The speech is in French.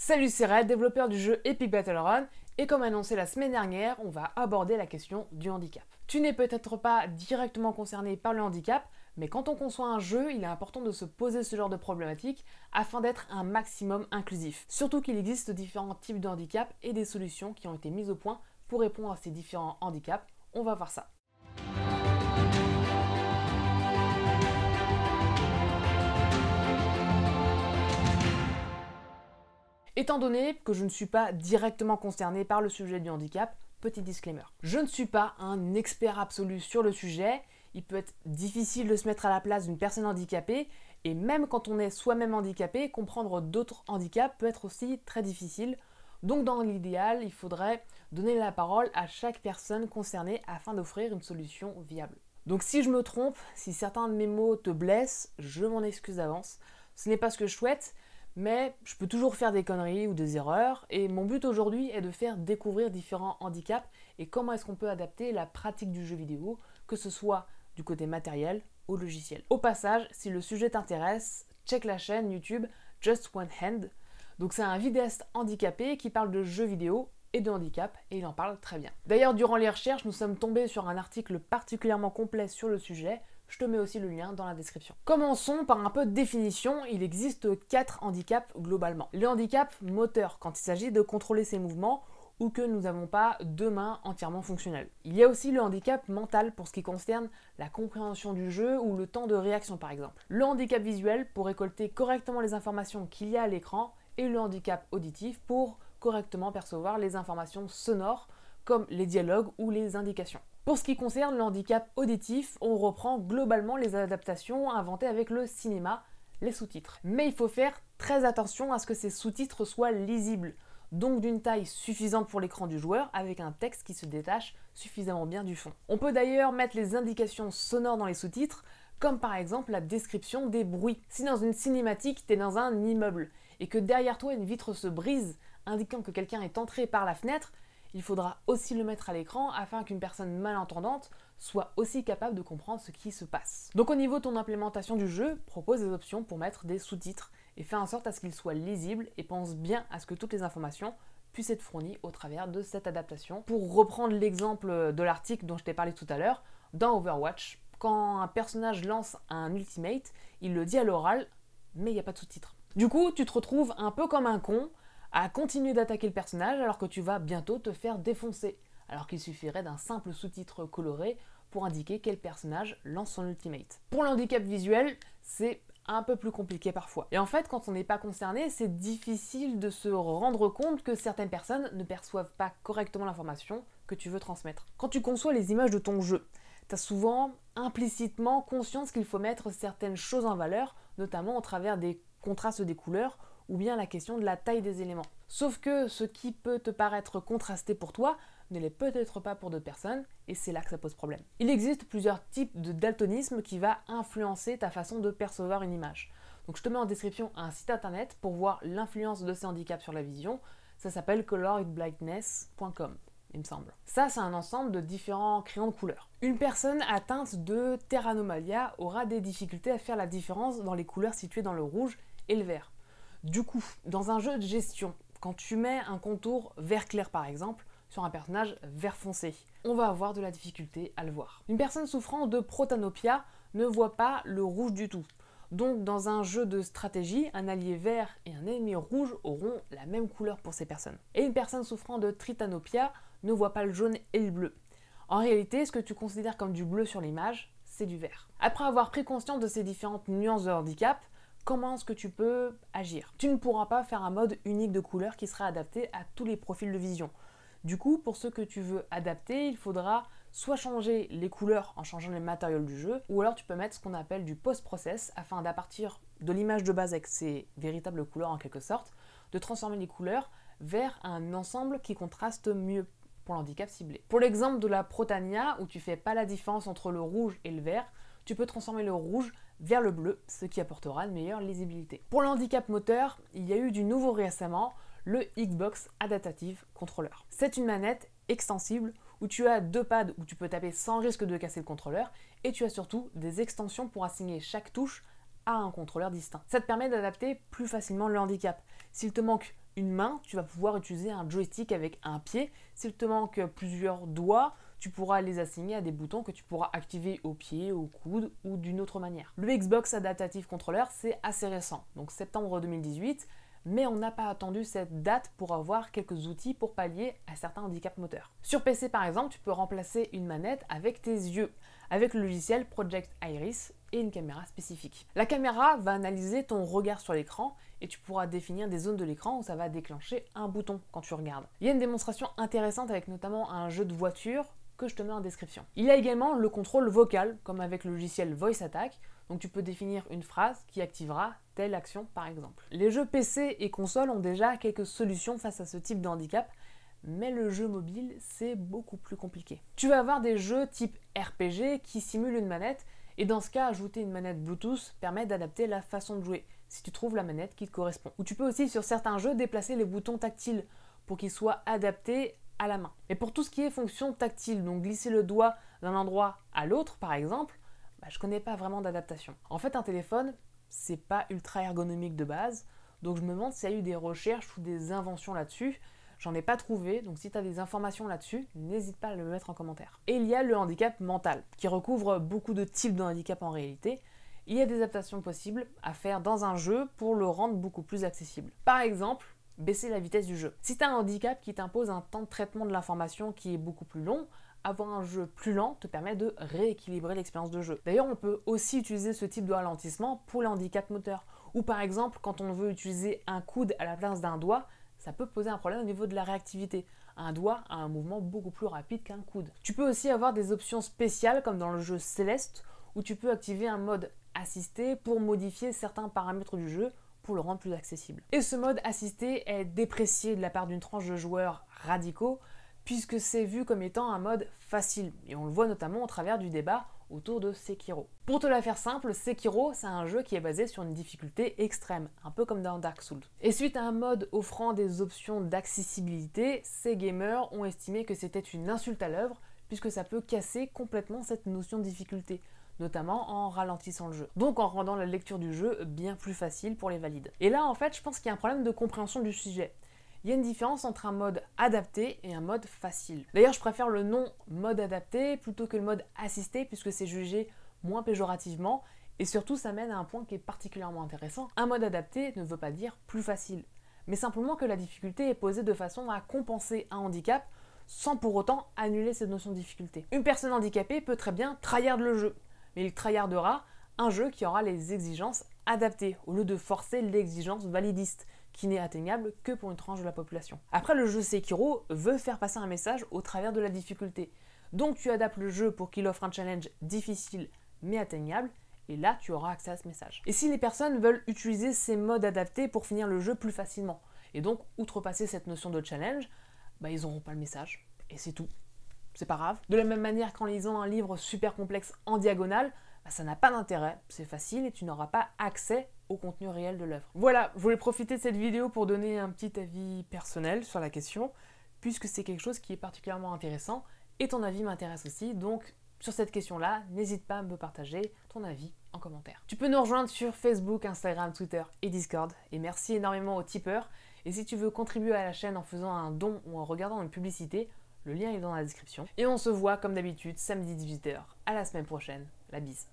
Salut, c'est Red, développeur du jeu Epic Battle Run, et comme annoncé la semaine dernière, on va aborder la question du handicap. Tu n'es peut-être pas directement concerné par le handicap, mais quand on conçoit un jeu, il est important de se poser ce genre de problématiques afin d'être un maximum inclusif. Surtout qu'il existe différents types de handicap et des solutions qui ont été mises au point pour répondre à ces différents handicaps. On va voir ça. Étant donné que je ne suis pas directement concerné par le sujet du handicap, petit disclaimer. Je ne suis pas un expert absolu sur le sujet, il peut être difficile de se mettre à la place d'une personne handicapée, et même quand on est soi-même handicapé, comprendre d'autres handicaps peut être aussi très difficile. Donc dans l'idéal, il faudrait donner la parole à chaque personne concernée afin d'offrir une solution viable. Donc si je me trompe, si certains de mes mots te blessent, je m'en excuse d'avance. Ce n'est pas ce que je souhaite, mais je peux toujours faire des conneries ou des erreurs, et mon but aujourd'hui est de faire découvrir différents handicaps et comment est-ce qu'on peut adapter la pratique du jeu vidéo, que ce soit du côté matériel ou logiciel. Au passage, si le sujet t'intéresse, check la chaîne YouTube Just One Hand. Donc c'est un vidéaste handicapé qui parle de jeux vidéo et de handicap, et il en parle très bien. D'ailleurs, durant les recherches, nous sommes tombés sur un article particulièrement complet sur le sujet. Je te mets aussi le lien dans la description. Commençons par un peu de définition. Il existe 4 handicaps globalement. Le handicap moteur, quand il s'agit de contrôler ses mouvements ou que nous n'avons pas deux mains entièrement fonctionnelles. Il y a aussi le handicap mental pour ce qui concerne la compréhension du jeu ou le temps de réaction par exemple. Le handicap visuel pour récolter correctement les informations qu'il y a à l'écran, et le handicap auditif pour correctement percevoir les informations sonores comme les dialogues ou les indications. Pour ce qui concerne le handicap auditif, on reprend globalement les adaptations inventées avec le cinéma, les sous-titres. Mais il faut faire très attention à ce que ces sous-titres soient lisibles, donc d'une taille suffisante pour l'écran du joueur avec un texte qui se détache suffisamment bien du fond. On peut d'ailleurs mettre les indications sonores dans les sous-titres, comme par exemple la description des bruits. Si dans une cinématique, tu es dans un immeuble et que derrière toi une vitre se brise, indiquant que quelqu'un est entré par la fenêtre, il faudra aussi le mettre à l'écran afin qu'une personne malentendante soit aussi capable de comprendre ce qui se passe. Donc au niveau de ton implémentation du jeu, propose des options pour mettre des sous-titres et fais en sorte à ce qu'ils soient lisibles et pense bien à ce que toutes les informations puissent être fournies au travers de cette adaptation. Pour reprendre l'exemple de l'article dont je t'ai parlé tout à l'heure, dans Overwatch, quand un personnage lance un ultimate, il le dit à l'oral, mais il n'y a pas de sous-titres. Du coup, tu te retrouves un peu comme un con à continuer d'attaquer le personnage alors que tu vas bientôt te faire défoncer, alors qu'il suffirait d'un simple sous-titre coloré pour indiquer quel personnage lance son ultimate. Pour le handicap visuel, c'est un peu plus compliqué parfois. Et en fait, quand on n'est pas concerné, c'est difficile de se rendre compte que certaines personnes ne perçoivent pas correctement l'information que tu veux transmettre. Quand tu conçois les images de ton jeu, tu as souvent implicitement conscience qu'il faut mettre certaines choses en valeur, notamment au travers des contrastes des couleurs ou bien la question de la taille des éléments. Sauf que ce qui peut te paraître contrasté pour toi ne l'est peut-être pas pour d'autres personnes, et c'est là que ça pose problème. Il existe plusieurs types de daltonisme qui va influencer ta façon de percevoir une image. Donc je te mets en description un site internet pour voir l'influence de ces handicaps sur la vision. Ça s'appelle coloredblindness.com. il me semble. Ça, c'est un ensemble de différents crayons de couleurs. Une personne atteinte de terranomalia aura des difficultés à faire la différence dans les couleurs situées dans le rouge et le vert. Du coup, dans un jeu de gestion, quand tu mets un contour vert clair par exemple, sur un personnage vert foncé, on va avoir de la difficulté à le voir. Une personne souffrant de protanopia ne voit pas le rouge du tout. Donc dans un jeu de stratégie, un allié vert et un ennemi rouge auront la même couleur pour ces personnes. Et une personne souffrant de tritanopia ne voit pas le jaune et le bleu. En réalité, ce que tu considères comme du bleu sur l'image, c'est du vert. Après avoir pris conscience de ces différentes nuances de handicap, comment est-ce que tu peux agir? Tu ne pourras pas faire un mode unique de couleur qui sera adapté à tous les profils de vision. Du coup, pour ce que tu veux adapter, il faudra soit changer les couleurs en changeant les matériaux du jeu, ou alors tu peux mettre ce qu'on appelle du post-process afin d'à partir de l'image de base avec ses véritables couleurs en quelque sorte, de transformer les couleurs vers un ensemble qui contraste mieux pour l'handicap ciblé. Pour l'exemple de la protania, où tu fais pas la différence entre le rouge et le vert, tu peux transformer le rouge vers le bleu, ce qui apportera une meilleure lisibilité. Pour le handicap moteur, il y a eu du nouveau récemment, le Xbox Adaptative Controller. C'est une manette extensible où tu as deux pads où tu peux taper sans risque de casser le contrôleur, et tu as surtout des extensions pour assigner chaque touche à un contrôleur distinct. Ça te permet d'adapter plus facilement le handicap. S'il te manque une main, tu vas pouvoir utiliser un joystick avec un pied. S'il te manque plusieurs doigts, tu pourras les assigner à des boutons que tu pourras activer au pied, au coude ou d'une autre manière. Le Xbox Adaptative Controller, c'est assez récent, donc septembre 2018, mais on n'a pas attendu cette date pour avoir quelques outils pour pallier à certains handicaps moteurs. Sur PC par exemple, tu peux remplacer une manette avec tes yeux, avec le logiciel Project Iris et une caméra spécifique. La caméra va analyser ton regard sur l'écran et tu pourras définir des zones de l'écran où ça va déclencher un bouton quand tu regardes. Il y a une démonstration intéressante avec notamment un jeu de voiture que je te mets en description. Il y a également le contrôle vocal, comme avec le logiciel Voice Attack, donc tu peux définir une phrase qui activera telle action par exemple. Les jeux PC et consoles ont déjà quelques solutions face à ce type de handicap, mais le jeu mobile c'est beaucoup plus compliqué. Tu vas avoir des jeux type RPG qui simulent une manette, et dans ce cas, ajouter une manette Bluetooth permet d'adapter la façon de jouer, si tu trouves la manette qui te correspond. Ou tu peux aussi sur certains jeux déplacer les boutons tactiles pour qu'ils soient adaptés à la main. Et pour tout ce qui est fonction tactile, donc glisser le doigt d'un endroit à l'autre par exemple, je connais pas vraiment d'adaptation. En fait, un téléphone, c'est pas ultra ergonomique de base, donc je me demande s'il y a eu des recherches ou des inventions là-dessus. J'en ai pas trouvé, donc si tu as des informations là-dessus, n'hésite pas à le mettre en commentaire. Et il y a le handicap mental, qui recouvre beaucoup de types de handicap en réalité. Il y a des adaptations possibles à faire dans un jeu pour le rendre beaucoup plus accessible. Par exemple, baisser la vitesse du jeu. Si tu as un handicap qui t'impose un temps de traitement de l'information qui est beaucoup plus long, avoir un jeu plus lent te permet de rééquilibrer l'expérience de jeu. D'ailleurs, on peut aussi utiliser ce type de ralentissement pour les handicaps moteurs. Ou par exemple, quand on veut utiliser un coude à la place d'un doigt, ça peut poser un problème au niveau de la réactivité. Un doigt a un mouvement beaucoup plus rapide qu'un coude. Tu peux aussi avoir des options spéciales comme dans le jeu Celeste, où tu peux activer un mode assisté pour modifier certains paramètres du jeu pour le rendre plus accessible. Et ce mode assisté est déprécié de la part d'une tranche de joueurs radicaux, puisque c'est vu comme étant un mode facile, et on le voit notamment au travers du débat autour de Sekiro. Pour te la faire simple, Sekiro, c'est un jeu qui est basé sur une difficulté extrême, un peu comme dans Dark Souls. Et suite à un mode offrant des options d'accessibilité, ces gamers ont estimé que c'était une insulte à l'œuvre, puisque ça peut casser complètement cette notion de difficulté, notamment en ralentissant le jeu. Donc en rendant la lecture du jeu bien plus facile pour les valides. Et là, en fait, je pense qu'il y a un problème de compréhension du sujet. Il y a une différence entre un mode adapté et un mode facile. D'ailleurs, je préfère le nom mode adapté plutôt que le mode assisté puisque c'est jugé moins péjorativement et surtout ça mène à un point qui est particulièrement intéressant. Un mode adapté ne veut pas dire plus facile, mais simplement que la difficulté est posée de façon à compenser un handicap sans pour autant annuler cette notion de difficulté. Une personne handicapée peut très bien tryhard le jeu, mais il tryhardera un jeu qui aura les exigences adaptées au lieu de forcer l'exigence validiste, qui n'est atteignable que pour une tranche de la population. Après, le jeu Sekiro veut faire passer un message au travers de la difficulté. Donc tu adaptes le jeu pour qu'il offre un challenge difficile mais atteignable, et là tu auras accès à ce message. Et si les personnes veulent utiliser ces modes adaptés pour finir le jeu plus facilement, et donc outrepasser cette notion de challenge, ils n'auront pas le message, et c'est tout. C'est pas grave. De la même manière qu'en lisant un livre super complexe en diagonale, ça n'a pas d'intérêt, c'est facile et tu n'auras pas accès au contenu réel de l'œuvre. Voilà, je voulais profiter de cette vidéo pour donner un petit avis personnel sur la question, puisque c'est quelque chose qui est particulièrement intéressant, et ton avis m'intéresse aussi, donc sur cette question-là, n'hésite pas à me partager ton avis en commentaire. Tu peux nous rejoindre sur Facebook, Instagram, Twitter et Discord, et merci énormément aux tipeurs, et si tu veux contribuer à la chaîne en faisant un don ou en regardant une publicité, le lien est dans la description. Et on se voit comme d'habitude samedi 18h. À la semaine prochaine. La bise.